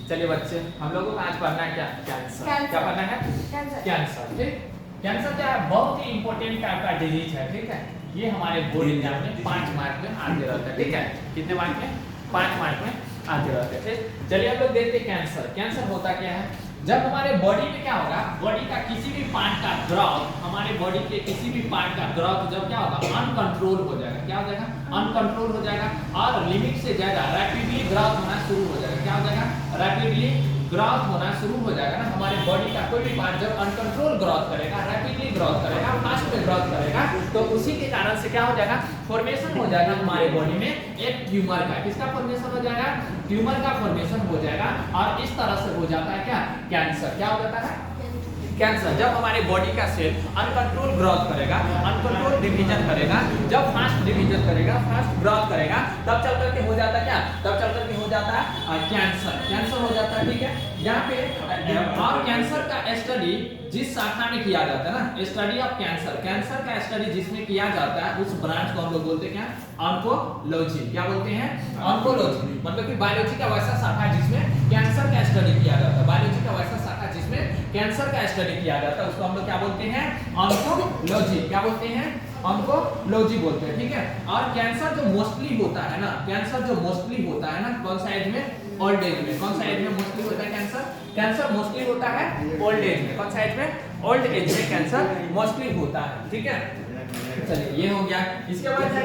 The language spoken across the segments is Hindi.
चलिए बच्चे, हम लोगों को आज पढ़ना है क्या? कैंसर। क्या पढ़ना है? कैंसर। ठीक, कैंसर क्या है? बहुत ही इंपॉर्टेंट टाइप का डिजीज है। ठीक है, ये हमारे बोर्ड एग्जाम में 5 मार्क में आते रहता है। ठीक है, कितने मार्क में? 5 मार्क में आते रहते हैं। ठीक, चलिए हम लोग देखते हैं कैंसर। कैंसर होता क्या है? जब हमारे बॉडी में क्या होगा, बॉडी का किसी भी पार्ट का ग्रोथ, हमारे बॉडी के किसी भी पार्ट का ग्रोथ जब क्या होगा, अनकंट्रोल हो जाएगा। क्या हो जाएगा? अनकंट्रोल हो जाएगा और लिमिट से ज्यादा रैपिडली ग्रोथ होना शुरू हो जाएगा। क्या हो जाएगा? रैपिडली ग्रोथ होना शुरू हो जाएगा ना। हमारे बॉडी का कोई भी पार्ट जब अनकंट्रोल ग्रोथ करेगा, रैपिडली ग्रोथ करेगा, फास्ट में ग्रोथ करेगा, तो उसी के कारण से क्या हो जाएगा, फॉर्मेशन हो जाएगा हमारे बॉडी में एक ट्यूमर का। किसका फॉर्मेशन हो जाएगा? ट्यूमर का फॉर्मेशन हो जाएगा। और इस तरह से हो जाता है क्या? कैंसर। क्या हो जाता है? कैंसर। जब हमारे बॉडी का सेल अनकंट्रोल ग्रोथ करेगा, अनकंट्रोल डिवीजन करेगा, जब फास्ट डिवीजन करेगा, फास्ट ग्रोथ करेगा, तब चल करके हो जाता है क्या? तब चल करके हो जाता है कैंसर। कैंसर हो जाता है। ठीक है, यहाँ पे और कैंसर का स्टडी जिस शाखा में किया जाता है ना, स्टडी ऑफ कैंसर, कैंसर का स्टडी जिसमें किया जाता है उस ब्रांच को हम लोग बोलते हैं क्या? ऑन्कोलॉजी। क्या बोलते हैं? ऑन्कोलॉजी। मतलब कि बायोलॉजी का वैसा शाखा जिसमें कैंसर का स्टडी किया जाता है, बायोलॉजी का वैसा शाखा जिसमें कैंसर का स्टडी किया जाता है, उसको हम लोग क्या बोलते हैं? ऑन्कोलॉजी। क्या बोलते हैं? ऑन्कोलॉजी बोलते हैं। ठीक है, और कैंसर जो मोस्टली होता है ना, कैंसर जो मोस्टली होता है ना, कौन सा एज में? ओल्ड एज में। कौन सा एज में मोस्टली होता है कैंसर? कैंसर मोस्टली होता है ओल्ड एज में। कौन सा एज में? ओल्ड एज में कैंसर मोस्टली होता है। ठीक है, चलिए ये हो गया। इसके बाद है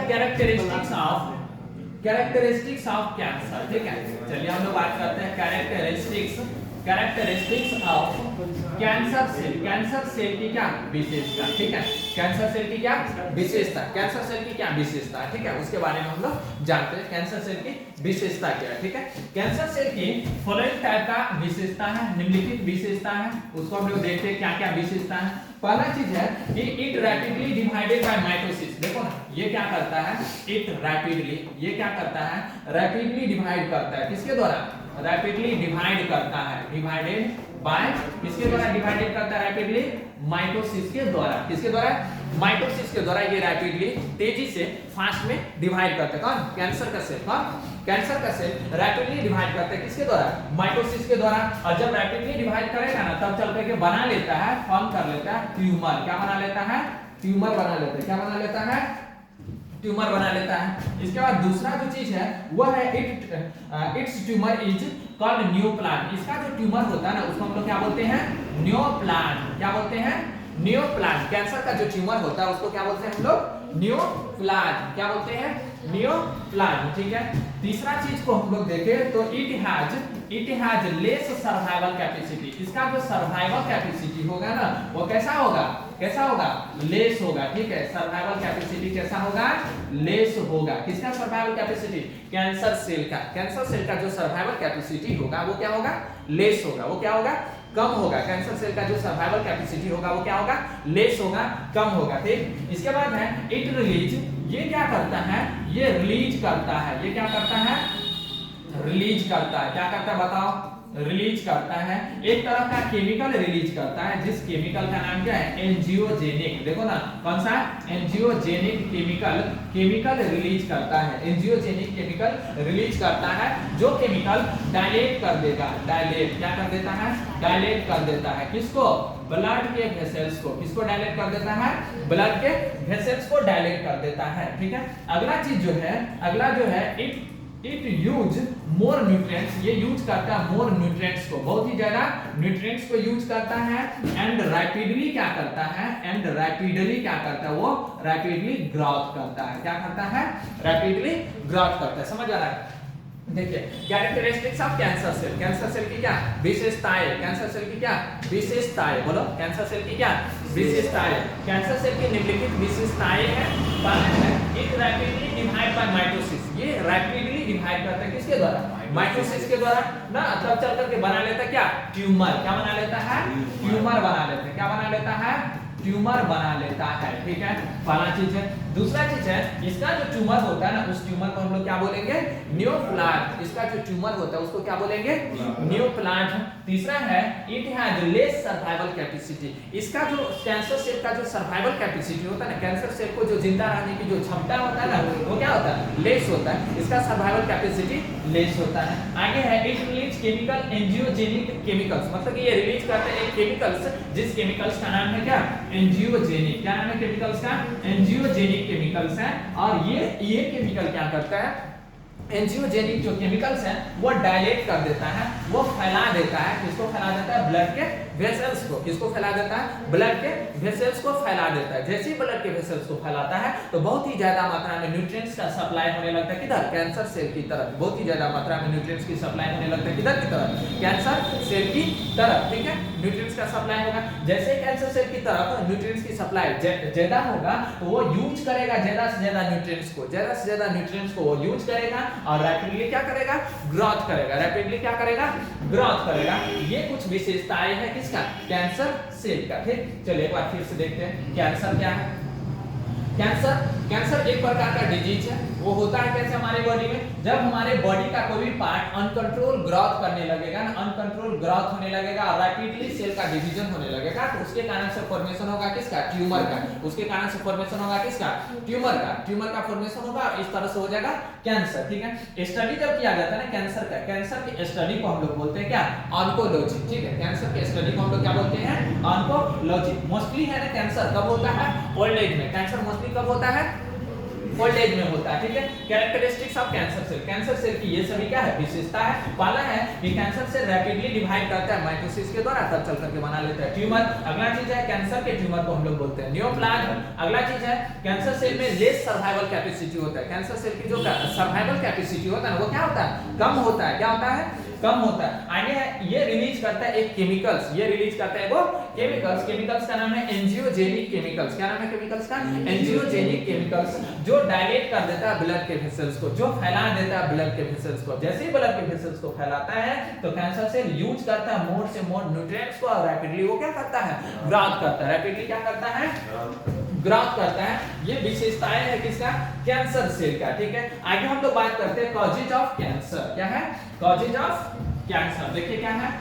कैरेक्टरिस्टिक्स ऑफ कैंसर। ठीक है, चलिए हम लोग बात करते हैं characteristics of cancer cell. Cancer cell की क्या विशेषता? ठीक है, कैंसर सेल की क्या विशेषता? कैंसर सेल की क्या विशेषता? ठीक है, उसके बारे में हम लोग जानते हैं कैंसर सेल की विशेषता क्या है। ठीक है, कैंसर सेल की फॉलोइंग टाइप का विशेषता है, निम्नलिखित विशेषता है, उसको हम लोग देखते हैं क्या क्या विशेषता है। पहला चीज है कि it rapidly divided by mitosis. देखो ना, ये क्या करता है? इट रैपिडली, ये क्या करता है? रैपिडली डिवाइड करता है। किसके द्वारा? रैपिडली डिवाइड करता है। डिवाइडेड बाय, किसके द्वारा डिवाइडेड करता है? रैपिडली माइटोसिस के द्वारा। किसके द्वारा? माइटोसिस के द्वारा ये रैपिडली, तेजी से, फास्ट में डिवाइड करता है। कौन? कैंसर का सेल। कौन? कैंसर का सेल रैपिडली डिवाइड करता है। किसके द्वारा? माइटोसिस के द्वारा। और जब रैपिडली डिवाइड करेगा ना, तब चल करके बना लेता है, फॉर्म कर लेता है ट्यूमर। क्या बना लेता है? ट्यूमर बना लेता है। क्या बना लेता है? ट्यूमर बना लेता है। इसके बाद दूसरा जो चीज है वह है it's tumour is called neoplasm. इसका जो ट्यूमर होता है ना, उसको हम लोग क्या बोलते हैं? न्यूप्लाज्म। क्या बोलते हैं? न्यूप्लाज्म। कैंसर का जो ट्यूमर होता है उसको क्या बोलते हैं हम लोग? न्यूप्लाज्म। क्या बोलते हैं? न्यूप्लाज्म। ठीक है, तीसरा चीज को हम लोग देखें तो it has less survival capacity. इसका जो सर्वाइवल कैपेसिटी होगा ना, वो कैसा होगा? कैसा होगा? लेस होगा। ठीक है, सर्वाइवल कैपेसिटी कैसा होगा? लेस होगा। किसका सर्वाइवल कैपेसिटी? कैंसर सेल का। कैंसर सेल का जो सर्वाइवल कैपेसिटी होगा वो क्या होगा? लेस होगा। वो क्या होगा? कम होगा। कैंसर सेल का जो सर्वाइवल कैपेसिटी होगा वो क्या होगा? लेस होगा, कम होगा। ठीक, इसके बाद है इट रिलीज। ये क्या करता है? ये रिलीज करता है। ये क्या करता है? रिलीज करता है। क्या करता है बताओ? रिलीज करता है, एक तरह का केमिकल रिलीज करता है, जिस केमिकल का नाम क्या है? एंजियोजेनिक। देखो ना, कौन सा? एंजियोजेनिक केमिकल रिलीज करता है। एंजियोजेनिक केमिकल रिलीज करता है, जो केमिकल डायलेट कर देगा। डायलेट क्या कर देता है? डायलेट कर देता है। किसको? ब्लड के वेसल्स को। किसको डायलेट कर देता है? ब्लड के वेसल्स को डायलेट कर देता है। ठीक है, अगला चीज जो है, अगला जो है इट यूज मोर न्यूट्रिएंट्स। ये यूज करता है मोर न्यूट्रिएंट्स को, बहुत ही ज्यादा न्यूट्रिएंट्स को यूज करता है। एंड रैपिडली क्या करता है? एंड रैपिडली क्या करता है? वो रैपिडली ग्रोथ करता है। क्या करता है? रैपिडली ग्रोथ करता है। समझ आ रहा है? देखिए, characteristics of cancer cell. Cancer cell की क्या विशेषताएं? कैंसर सेल की क्या विशेषताएं? बोलो, कैंसर सेल की क्या विशेषताएं? कैंसर सेल की निम्नलिखित विशेषताएं हैं। पहला है it rapidly divide by mitosis. ये रैपिडली डिवाइड करता है। किसके द्वारा? माइटोसिस के द्वारा ना, तब चल करके बना लेता है क्या? ट्यूमर। क्या बना लेता है? ट्यूमर बना लेता है। क्या बना लेता है? ट्यूमर बना लेता है, ठीक है, पहला चीज है। दूसरा चीज है, इसका जो ट्यूमर होता है ना, उस ट्यूमर को हम लोग क्या बोलेंगे, न्यूप्लाज्म। इसका जो ट्यूमर होता है उसको क्या बोलेंगे, न्यूप्लाज्म। तीसरा है, it has less survival capacity. इसका जो कैंसर सेल का जो सर्वाइवल कैपेसिटी होता है ना, कैंसर सेल को जो जिंदा रहने की जो क्षमता होता है ना, वो क्या होता है, लेस होता है। इसका सर्वाइवल कैपेसिटी लेस होता है। आगे है, it release chemical angiogenic chemicals, मतलब कि ये रिलीज करते हैं केमिकल्स, जिस केमिकल्स का नाम है क्या, एंजियोजेनिक। क्या नाम है केमिकल्स का, एंजियोजेनिक केमिकल्स है। और ये केमिकल क्या करता है, एंजियोजेनिक जो केमिकल्स हैं वो डायलेट कर देता है, वो फैला देता है। किसको फैला देता है, ब्लड के वेसल्स को। किसको फैला देता है, ब्लड के वेसल्स को फैला देता है। जैसे ही ब्लड के वेसल्स को फैलाता है तो बहुत ही ज्यादा मात्रा में न्यूट्रिएंट्स का सप्लाई होने लगता है, किधर, कैंसर सेल की तरफ। बहुत ही ज्यादा मात्रा में न्यूट्रिएंट्स की सप्लाई होने लगता है, किधर की तरफ, कैंसर सेल की तरफ, ठीक है। न्यूट्रिएंट्स का सप्लाई होगा, जैसे कैंसर सेल की तरफ न्यूट्रिएंट्स की सप्लाई ज्यादा होगा तो वो यूज करेगा ज्यादा से ज्यादा न्यूट्रिएंट्स को, ज्यादा से ज्यादा न्यूट्रिएंट्स को वो यूज करेगा और रैपिडली क्या करेगा, ग्रोथ करेगा। रैपिडली क्या करेगा, ग्रोथ करेगा। ये कुछ विशेषताएं हैं किसका, कैंसर सेल का, ठीक। चलिए एक बार फिर से देखते हैं कैंसर क्या है। कैंसर एक प्रकार का डिजीज है। वो होता है कैसे हमारे बॉडी में, जब हमारे बॉडी का कोई भी पार्ट अनकंट्रोल ग्रोथ करने लगेगा ना, अनकंट्रोल ग्रोथ होने लगेगा और रैपिडली सेल का डिवीजन होने लगेगा, तो उसके कारण से फॉर्मेशन होगा किसका, ट्यूमर का। उसके कारण से फॉर्मेशन होगा किसका, ट्यूमर का। ट्यूमर का फॉर्मेशन होगा, इस तरह से हो जाएगा कैंसर, ठीक है। स्टडी जब किया जाता है ना कैंसर का, कैंसर की स्टडी को हम लोग बोलते हैं क्या, ऑन्कोलॉजी, ठीक है। कैंसर की स्टडी को हम लोग क्या बोलते हैं, ऑन्कोलॉजी। मोस्टली है ना कैंसर कब होता है, ओल्ड एज में। कैंसर मोस्टली कब होता है, ओल्ड एज में होता है, ठीक है। Characteristics of cancer cell, cancer cell की ये सभी क्या है, विशेषता है। पहला है कि कैंसर सेल रैपिडली डिवाइड करता है माइटोसिस के द्वारा, तब चल करके बना लेता है ट्यूमर। अगला चीज है, कैंसर के ट्यूमर को हम लोग बोलते हैं न्यूप्लाज्म। अगला चीज है, कैंसर सेल में लेस सर्वाइवल कैपेसिटी होता है। कैंसर सेल की जो सर्वाइवल कैपेसिटी होता है ना, वो क्या होता है, कम होता है। क्या होता है, कम होता है। आगे है, ये रिलीज करता है एक केमिकल्स, ये रिलीज करता है वो केमिकल्स। केमिकल्स का नाम है एंजियोजेनिक केमिकल्स। क्या नाम है केमिकल्स का, एंजियोजेनिक केमिकल्स, जो डायलेट कर देता है ब्लड के वेसल्स को, जो फैला देता है ब्लड के वेसल्स को। जैसे ही ब्लड के वेसल्स को फैलाता है तो कैंसर सेल यूज करता है मोर से मोर न्यूट्रिएंट्स को और रैपिडली वो क्या करता है, ग्रोथ करता है। रैपिडली क्या करता है, ग्रोथ करता है। ये विशेषताएं है किसका, कैंसर सेल का, ठीक है। आगे हम लोग बात करते हैं कॉजेज ऑफ कैंसर। क्या है, कॉजेज ऑफ कैंसर। देखिए क्या है,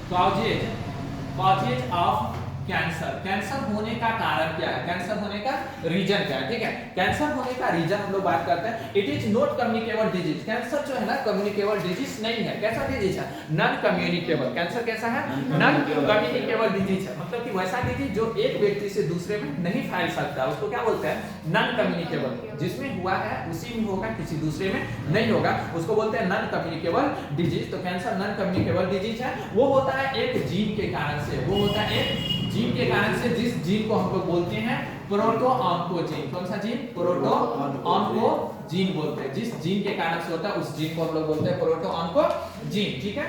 कॉजेज ऑफ कैंसर। कैंसर होने का कारण क्या है, कैंसर होने का रीजन क्या है, ठीक है। कैंसर होने का रीजन हम लोग बात करते हैं, it is not communicable disease. Cancer जो है ना कम्युनिकेबल डिजीज नहीं है। कैसा डिजीज है, नॉन कम्युनिकेबल। कैंसर कैसा है, नॉन कम्युनिकेबल डिजीज है, मतलब कि वैसा डिजीज जो एक व्यक्ति से दूसरे में नहीं फैल सकता, उसको क्या बोलते हैं, नॉन कम्युनिकेबल। जिसमें हुआ है उसी में होगा, किसी दूसरे में नहीं होगा, उसको बोलते हैं नॉन कम्युनिकेबल डिजीज। तो कैंसर नॉन कम्युनिकेबल डिजीज है। वो होता है एक जीन के कारण से, वो होता है एक जीन के कारण से, जिस जीन को हम लोग बोलते हैं प्रोटोऑन्कोजीन। कौन सा जीन, प्रोटोऑन्कोजीन बोलते हैं। जिस जीन के कारण से होता है उस जीन को हम लोग बोलते हैं प्रोटोऑन्कोजीन, ठीक है।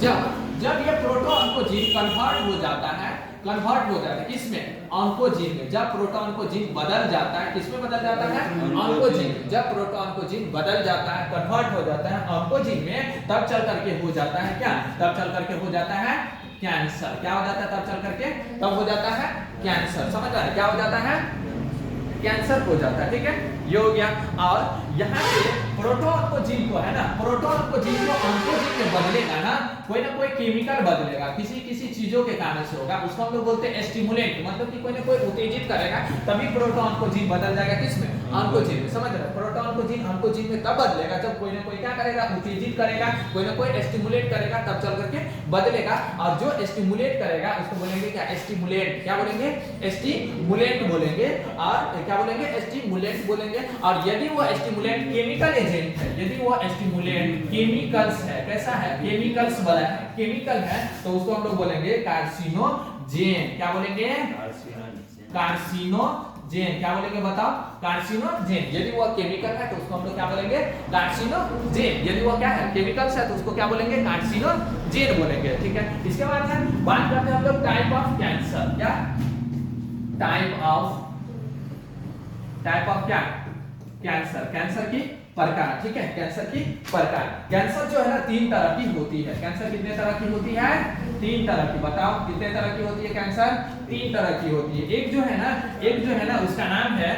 जब ये प्रोटोऑन्कोजीन कन्वर्ट हो जाता है किसमें, ऑन्कोजीन में। जब प्रोटोऑन्कोजीन बदल जाता है, किसमें बदल जाता है, ऑन्कोजीन में। जब प्रोटोऑन्कोजीन बदल जाता है, कन्वर्ट हो जाता है ऑन्कोजीन में, तब चल करके हो जाता है क्या, तब चल करके हो जाता है कैंसर। क्या हो जाता है, तब चल करके, तब हो जाता है कैंसर। समझ रहे हैं, क्या हो जाता है, कैंसर हो जाता है, ठीक है। ये हो गया। और यहाँ पे प्रोटोऑन्कोजीन को है ना, प्रोटोऑन्कोजीन को ऑन्कोजीन में बदलेगा ना, कोई ना कोई केमिकल बदलेगा, किसी चीजों के कारण से होगा, उसको हम लोग बोलते हैं स्टिमुलेंट। मतलब कि कोई ना कोई उत्तेजित करेगा तभी प्रोटोऑन्कोजीन बदल जाएगा, किसमें, ऑन्कोजीन में। समझ रहे हैं, प्रोटोऑन्कोजीन ऑन्कोजीन में तब बदलेगा जब कोई ना कोई क्या करेगा, उत्तेजित करेगा, कोई ना कोई स्टिमुलेट करेगा, तब चल करके बदलेगा। और जो स्टिमुलेट करेगा उसको बोलेंगे क्या, स्टिमुलेंट। क्या बोलेंगे, स्टिमुलेंट बोलेंगे। और क्या बोलेंगे, स्टिमुलेंट बोलेंगे। और यदि वो स्टिमुलेंट केमिकल एजेंट है, यदि वो स्टिमुलेंट केमिकल्स है, कैसा है, केमिकल्स वाला है, केमिकल है, तो उसको हम लोग बोलेंगे कार्सिनोजेन। क्या बोलेंगे, कार्सिनोजेन। क्या बोलेंगे बताओ, कार्सिनोजेन। यदि वो केमिकल है तो उसको हम लोग क्या बोलेंगे, कार्सिनोजेन। यदि वो क्या है, केमिकल्स है, तो उसको क्या बोलेंगे, कार्सिनोजेन बोलेंगे, ठीक है। इसके बाद है बात करते हैं हम लोग टाइप ऑफ कैंसर। क्या, टाइप ऑफ क्या, कैंसर। कैंसर की प्रकार, ठीक है, कैंसर की प्रकार। कैंसर जो है ना 3 तरह की होती है। कैंसर कितने तरह की होती है? 3 तरह की। बताओ कितने तरह की होती है कैंसर? 3 तरह की होती है। एक जो है ना उसका नाम है,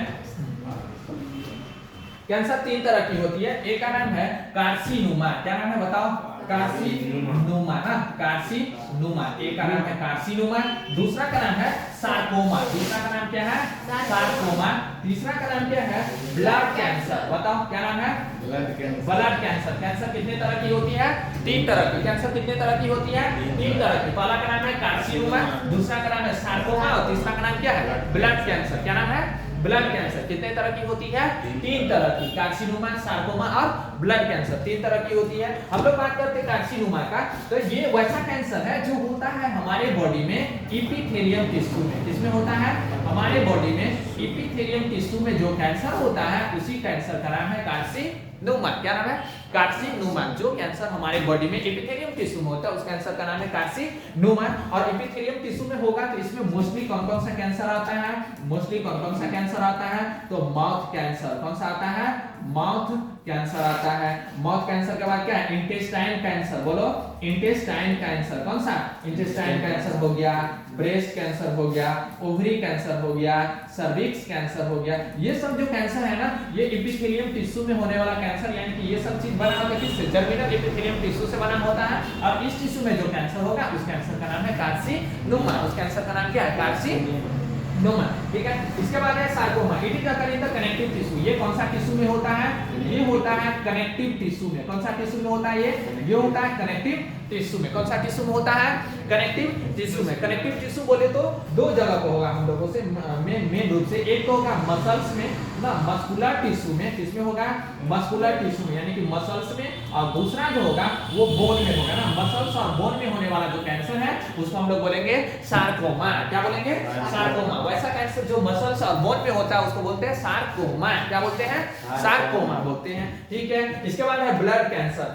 कैंसर 3 तरह की होती है। एक का नाम है कार्सिनोमा। क्या नाम है बताओ? कार्सिनोमा ना, कार्सिनोमा। एक का नाम है कार्सिनोमा, दूसरा का नाम है सार्कोमा। दूसरा का नाम क्या है? सार्कोमा। तीसरा का नाम क्या है? Blood cancer. बताओ क्या नाम है? Blood cancer. कैंसर कितने तरह की होती है? 3 तरह की। कैंसर कितने तरह की होती है? 3 तरह की। पहला का नाम है कार्सिनोमा, दूसरा का नाम है सार्कोमा और तीसरा का नाम क्या है? Blood cancer. क्या नाम है? Blood cancer. कितने तरह की होती है? 3 तरह की। कार्सिनोमा, सार्कोमा और ब्लड कैंसर 3 तरह की होती है। हम लोग बात करते हैं कार्सिनोमा का। तो ये वैसा कैंसर है जो होता है हमारे बॉडी में एपिथेलियम टिश्यू में। किसमें होता है? हमारे बॉडी में एपिथेलियम टिश्यू में जो कैंसर होता है उसी कैंसर का नाम है कार्सिनोमा। क्या नाम है? कार्सिनोमा। जो कैंसर हमारे बॉडी में एपिथेलियम टिश्यू में होता है उस कैंसर का नाम है कार्सिनोमा। और एपिथेलियम टिश्यू में होगा तो इसमें मोस्टली कौन कौन सा कैंसर आता है? मोस्टली कौन कौन सा कैंसर आता है? तो माउथ कैंसर। कौन सा आता है? माउथ कैंसर आता है। माउथ कैंसर के बाद क्या है? Intestine cancer. बोलो इंटेस्टाइन कैंसर। कौन सा? इंटेस्टाइन कैंसर हो गया, ब्रेस्ट कैंसर हो गया, ओवरी कैंसर हो गया, सर्विक्स कैंसर हो गया। ये सब जो कैंसर है ना ये एपिथेलियम टिश्यू में होने वाला कैंसर, यानी कि ये सब चीज बना होता है किससे? जर्मिनल एपिथेलियम टिश्यू से बना होता है। और इस टिश्यू में जो कैंसर होगा उस कैंसर का नाम है कार्सिनोमा। उस कैंसर का नाम क्या है? कार्सिनोमा। ठीक है। इसके बाद है sarcoma. It is the connective tissue. ये कौन सा टिश्यू में होता है? ये होता है कनेक्टिव टिश्यू में। कौन सा टिश्यू में होता है ये होता है कनेक्टिव टिश्यू में। कौन सा टिश्यू में होता है? कनेक्टिव टिश्यू में। कनेक्टिव टिश्यू बोले तो 2 जगह को होगा हम लोगों से मेन रूप से। एक तो होगा मसल्स में ना, मस्कुलर टिश्यू में। किसमें होगा? मस्कुलर टिश्यू में, यानी कि मसल्स में। और दूसरा जो होगा वो बोन में होगा ना। मसल्स और बोन में होने वाला जो कैंसर है उसको हम लोग बोलेंगे सार्कोमा। क्या बोलेंगे? सार्कोमा। वैसा कैंसर जो मसल्स और बोन में होता है उसको बोलते हैं सार्कोमा। क्या बोलते हैं? सार्कोमा बोलते हैं। ठीक है। इसके बाद है ब्लड कैंसर।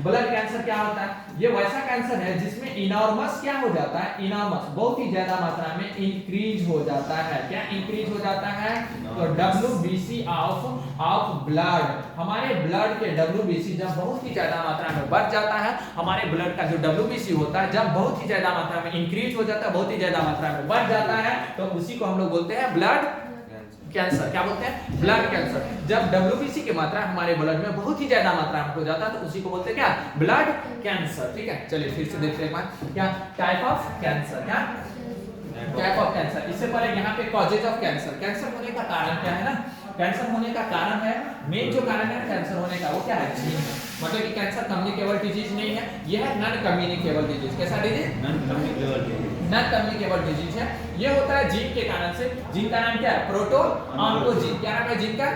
ब्लड कैंसर क्या होता है? ये वैसा कैंसर है जिसमें इनॉर्मस क्या हो जाता है? इनॉर्मस बहुत ही ज्यादा मात्रा में इंक्रीज हो जाता है। क्या इंक्रीज हो जाता है? तो WBC ऑफ ब्लड, हमारे ब्लड के WBC जब बहुत ही ज्यादा मात्रा में बढ़ जाता है, हमारे ब्लड का जो WBC होता है जब बहुत ही ज्यादा मात्रा में इंक्रीज हो जाता है, बहुत ही ज्यादा मात्रा में बढ़ जाता है, तो उसी को हम लोग बोलते हैं ब्लड कैंसर। क्या बोलते हैं? Blood cancer. जब WBC की मात्रा हमारे ब्लड में बहुत ही ज्यादा मात्रा में हो जाता है तो उसी को बोलते हैं क्या? Blood cancer. ठीक है। चलिए फिर से देखते हैं एक बार। क्या टाइप ऑफ कैंसर? क्या टाइप ऑफ कैंसर? इससे पहले यहाँ पे कॉजेज ऑफ कैंसर। कैंसर होने का कारण क्या है ना? कैंसर होने का कारण है, मेन जो कारण है कैंसर होने का वो क्या है? जीन। मतलब कि कैंसर कम्युनिकेबल डिजीज नहीं है, ये है नॉन कम्युनिकेबल डिजीज। कैसा डिजीज? नॉन कम्युनिकेबल डिजीज है। ये होता है जीन के कारण से। जीन का नाम क्या है? प्रोटो-ऑन्कोजीन। क्या नाम है जीन का?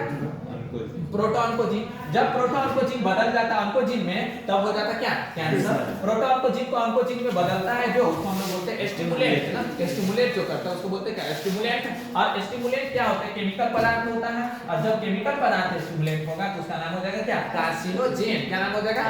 प्रोटो-ऑन्कोजीन। जब प्रोटो-ऑन्कोजीन बदल जाता है ऑन्कोजीन में तब हो जाता है क्या? कैंसर। प्रोटो-ऑन्कोजीन को ऑन्कोजीन में बदलता है जो उसको हम लोग बोलते हैं स्टिमुलेंट ना। स्टिमुलेट जो करता है उसको बोलते हैं क्या? स्टिमुलेंट। और स्टिमुलेंट क्या होता है? केमिकल पदार्थ होता है। और जब केमिकल पदार्थ स्टिमुलेंट होगा तो उसका नाम हो जाएगा क्या? कार्सिनोजेन। क्या नाम हो जाएगा?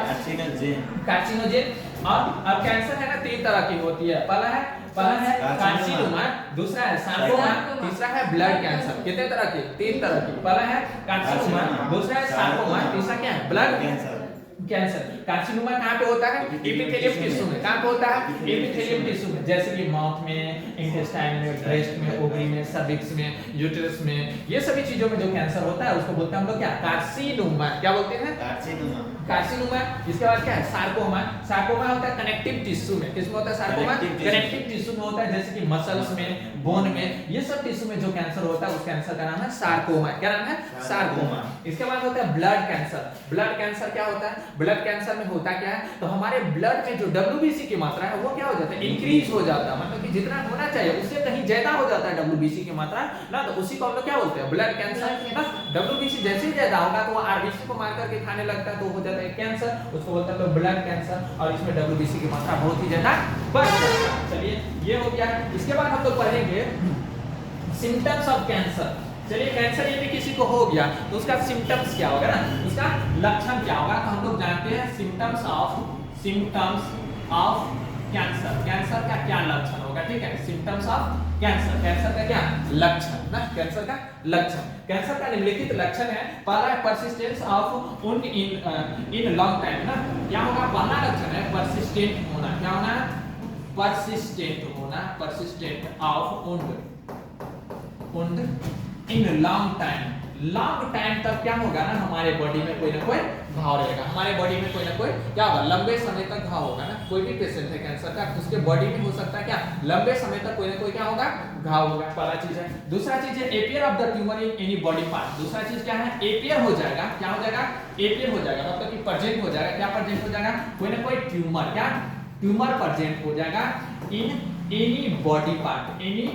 कार्सिनोजेन। और अब कैंसर है ना 3 तरह की होती है। पहला है कार्सिनोमा, दूसरा है सार्कोमा, तीसरा है ब्लड कैंसर। कितने तरह की? 3 तरह की। पहला है कार्सिनोमा, दूसरा है सार्कोमा, तीसरा क्या है? Blood cancer. कार्सिनोमा कहाँ पे होता है? एपिथेलियम टिश्यू में। कहाँ पे होता है? एपिथेलियम टिश्यू में। जैसे कि माउथ में, इंटेस्टाइन में, ब्रेस्ट में, ओवरी में, सर्विक्स में, यूटेरस में, ये सभी चीजों में जो कैंसर होता है उसको बोलते हैं हम लोग क्या? कार्सिनोमा। क्या बोलते हैं? कार्सिनोमा। इसके बाद क्या है? सार्कोमा। सार्कोमा होता है कनेक्टिव टिश्यू में। किसमें होता है सार्कोमा? कनेक्टिव टिश्यू में होता है, जैसे कि मसल्स में, बोन में, ये सब टिश्यू में जो कैंसर होता है उस कैंसर का नाम है सार्कोमा। क्या नाम है? सार्कोमा। इसके बाद होता है ब्लड कैंसर। ब्लड कैंसर क्या होता है? ब्लड कैंसर में होता क्या है? तो हमारे ब्लड में जो WBC की मात्रा है वो क्या हो जाता है? इंक्रीज हो जाता है। मतलब कि जितना होना चाहिए उससे कहीं ज्यादा हो जाता है WBC की मात्रा ना, तो उसी को हम लोग क्या बोलते हैं? ब्लड कैंसर ना। WBC जैसे ही ज्यादा होगा तो वो RBC को मार करके खाने लगता है तो हो जाता है कैंसर, उसको बोलते हैं लोग ब्लड कैंसर। और इसमें WBC की मात्रा बहुत ही ज्यादा बढ़ जाती है। चलिए ये हो गया। इसके बाद हम लोग पढ़ेंगे सिम्टम्स ऑफ कैंसर। चलिए कैंसर यदि किसी को हो गया तो उसका सिम्टम्स क्या होगा ना, उसका लक्षण क्या होगा? तो हम लोग जानते हैं सिम्टम्स ऑफ कैंसर, कैंसर का क्या लक्षण होगा, ठीक है, सिम्टम्स ऑफ कैंसर, कैंसर का क्या लक्षण ना, कैंसर का लक्षण, कैंसर का निम्नलिखित लक्षण है, पहला है persistence of wound in long time ना, क्या होगा, पहला लक्षण है परसिस्टेंट होना, क्या होना, परसिस्टेंट होना, persistent of wound in long time, long time तक क्या होगा ना, हमारे बॉडी में कोई ना कोई घाव रहेगा, हमारे बॉडी में कोई ना कोई क्या होगा, लंबे समय तक घाव होगा ना, कोई भी पेशेंट है कैंसर का, उसके बॉडी में हो सकता है क्या, लंबे समय तक कोई ना कोई क्या होगा, घाव होगा, पहला चीज है। दूसरा चीज है appear of the tumour in any body part, दूसरा चीज क्या है, एपियर हो जाएगा, क्या हो जाएगा, एपियर हो जाएगा, मतलब कि प्रेजेंट हो जाएगा, क्या प्रेजेंट हो जाएगा, कोई ना कोई ट्यूमर, क्या ट्यूमर प्रेजेंट हो जाएगा in any body part, any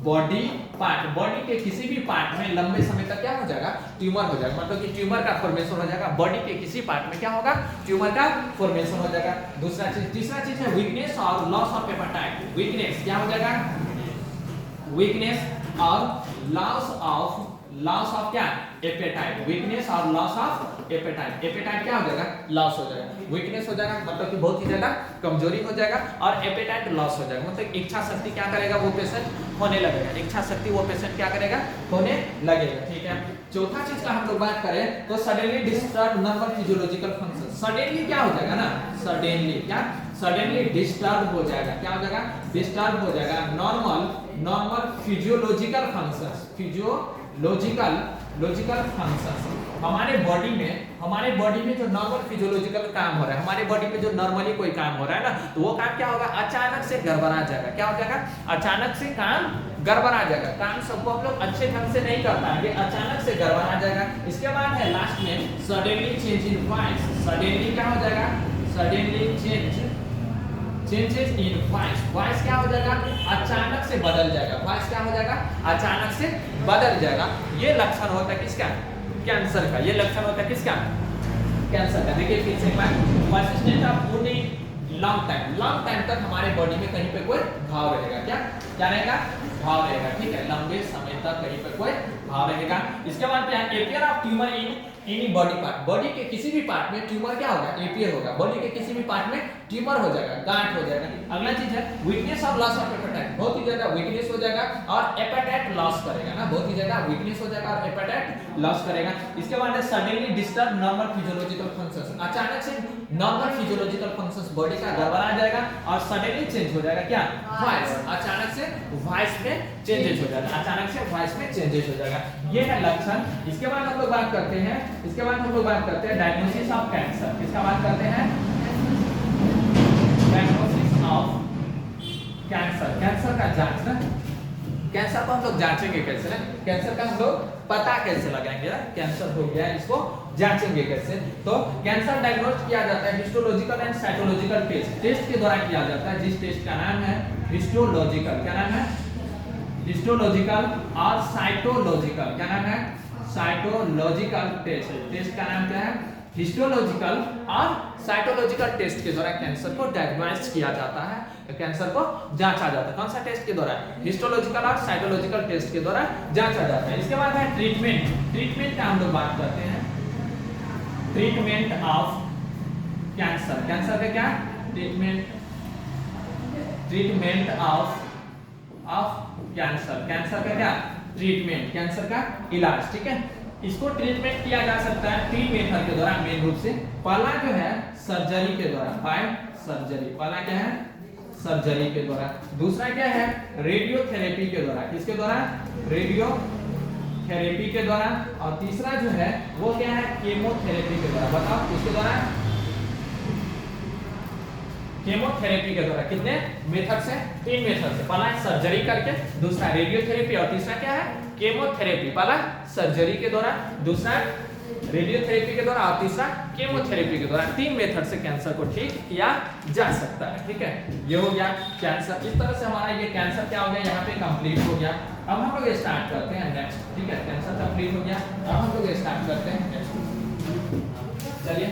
body part, body के किसी भी पार्ट में लंबे समय तक क्या हो जाएगा, ट्यूमर हो जाएगा, मतलब कि ट्यूमर का फॉर्मेशन हो जाएगा, बॉडी के किसी पार्ट में क्या होगा, ट्यूमर का फॉर्मेशन हो जाएगा। दूसरा चीज, तीसरा चीज है वीकनेस और लॉस ऑफ एपेटाइट, वीकनेस क्या हो जाएगा, वीकनेस और लॉस ऑफ क्या, एपेटाइट, वीकनेस और लॉस ऑफ एपेटाइट, एपेटाइट क्या हो जाएगा, लॉस हो जाएगा, वीकनेस हो जाएगा मतलब कि बहुत ही ज्यादा कमजोरी हो जाएगा, और एपेटाइट लॉस हो जाएगा, मतलब इच्छा शक्ति क्या करेगा, वो पेशेंट होने लगेगा, इच्छा शक्ति वो पेशेंट क्या करेगा, होने लगेगा, ठीक है। चौथा चीज का हम लोग बात करें तो suddenly disturb normal physiological function, suddenly क्या हो जाएगा ना, सडनली क्या, सडनली डिस्टर्ब हो जाएगा, क्या हो जाएगा, डिस्टर्ब हो जाएगा normal physiological functions, logical functions, हमारे बॉडी में जो नॉर्मल फिजियोलॉजिकल काम हो रहा है, हमारे बॉडी में जो नॉर्मली कोई काम हो रहा है ना, तो वो काम क्या होगा, अचानक से गड़बड़ा जाएगा, क्या हो जाएगा, अचानक से काम गड़बड़ा जाएगा, काम सबको हम लोग अच्छे ढंग से नहीं कर पाएंगे, अचानक से गड़बड़ा जाएगा। इसके बाद है लास्ट में suddenly change in voice, suddenly क्या हो जाएगा, सडनली चेंजेस इन वॉइस क्या हो जाएगा, अचानक से बदल जाएगा, वॉइस क्या हो जाएगा, अचानक से बदल जाएगा। ये लक्षण होता है किसका, कैंसर का, ये लक्षण होता है किसका, कैंसर का। देखिए फिर से एक बार, persistent of wound in long time तक हमारे बॉडी में कहीं पे कोई घाव रहेगा, क्या रहेगा, घाव रहेगा, ठीक है, लंबे समय तक कहीं पे कोई घाव रहेगा। इसके बाद क्या है, appear of tumour in any body part, body के किसी भी पार्ट में ट्यूमर क्या होगा, एपियर होगा, बॉडी के किसी भी पार्ट में ट्यूमर हो जाएगा, गांठ हो जाएगा। अगला चीज है वीकनेस और लॉस ऑफ एपेटाइट, बहुत ही ज्यादा वीकनेस हो जाएगा और एपेटाइट लॉस करेगा ना, बहुत ही ज्यादा वीकनेस हो जाएगा और एपेटाइट लॉस करेगा। इसके बाद है suddenly disturb normal physiological functions, अचानक से नॉर्मल फिजियोलॉजिकल फंक्शंस बॉडी का गड़बड़ा जाएगा और सडनली चेंज हो जाएगा, क्या, वॉइस, अचानक से वॉइस में चेंजेस हो जाएगा, अचानक से वॉइस में चेंजेस हो जाएगा, ये है लक्षण। इसके बाद हम लोग बात करते हैं, डायग्नोसिस ऑफ कैंसर, किसका बात करते हैं, डायग्नोसिस ऑफ कैंसर, कैंसर का जांच ना, कैंसर को हम लोग जांचेंगे कैसे ना, कैंसर का हम लोग पता कैसे लगाएंगे, कैंसर हो गया इसको जांचेंगे कैसे, तो कैंसर डायग्नोज किया जाता है हिस्टोलॉजिकल एंड साइटोलॉजिकल टेस्ट के द्वारा किया जाता है, जिस टेस्ट का नाम है हिस्टोलॉजिकल, क्या नाम है, हिस्टोलॉजिकल और साइटोलॉजिकल, क्या नाम है, साइटोलॉजिकल टेस्ट का नाम क्या है, हिस्टोलॉजिकल और साइटोलॉजिकल टेस्ट के द्वारा कैंसर को डायग्नोज किया जाता है, कैंसर को जांचा जाता है। कौन सा टेस्ट के द्वारा, हिस्टोलॉजिकल और साइटोलॉजिकल टेस्ट के द्वारा जांचा जाता है। इसके बाद है ट्रीटमेंट का हम लोग बात करते हैं, ट्रीटमेंट ऑफ कैंसर, कैंसर का क्या, ट्रीटमेंट ऑफ कैंसर का क्या, ट्रीटमेंट, कैंसर का इलाज, ठीक है। इसको ट्रीटमेंट किया जा सकता है 3 मेथड के द्वारा मेन रूप से, पहला जो है सर्जरी के द्वारा, बाय सर्जरी, पहला क्या है, सर्जरी के द्वारा, दूसरा क्या है, रेडियोथेरेपी के द्वारा, किसके द्वारा, रेडियोथेरेपी के द्वारा, और तीसरा जो है वो क्या है, केमोथेरेपी के द्वारा। बताओ किसके द्वारा, केमोथेरेपी के द्वारा। कितने मेथड से, 3 मेथड से, पहला सर्जरी करके, दूसरा रेडियोथेरेपी और तीसरा क्या है, केमोथेरेपी। पहला सर्जरी के द्वारा, दूसरा रेडियोथेरेपी के द्वारा और तीसरा केमोथेरेपी के द्वारा। 3 मेथड से कैंसर को ठीक किया जा सकता है, ठीक है। ये हो गया कैंसर। इस तरह से हमारा ये कैंसर क्या हो गया, यहाँ पे कंप्लीट हो गया। अब हम लोग स्टार्ट करते हैं नेक्स्ट, ठीक है, कैंसर कंप्लीट हो गया। अब हम लोग स्टार्ट करते हैं नेक्स्ट, चलिए।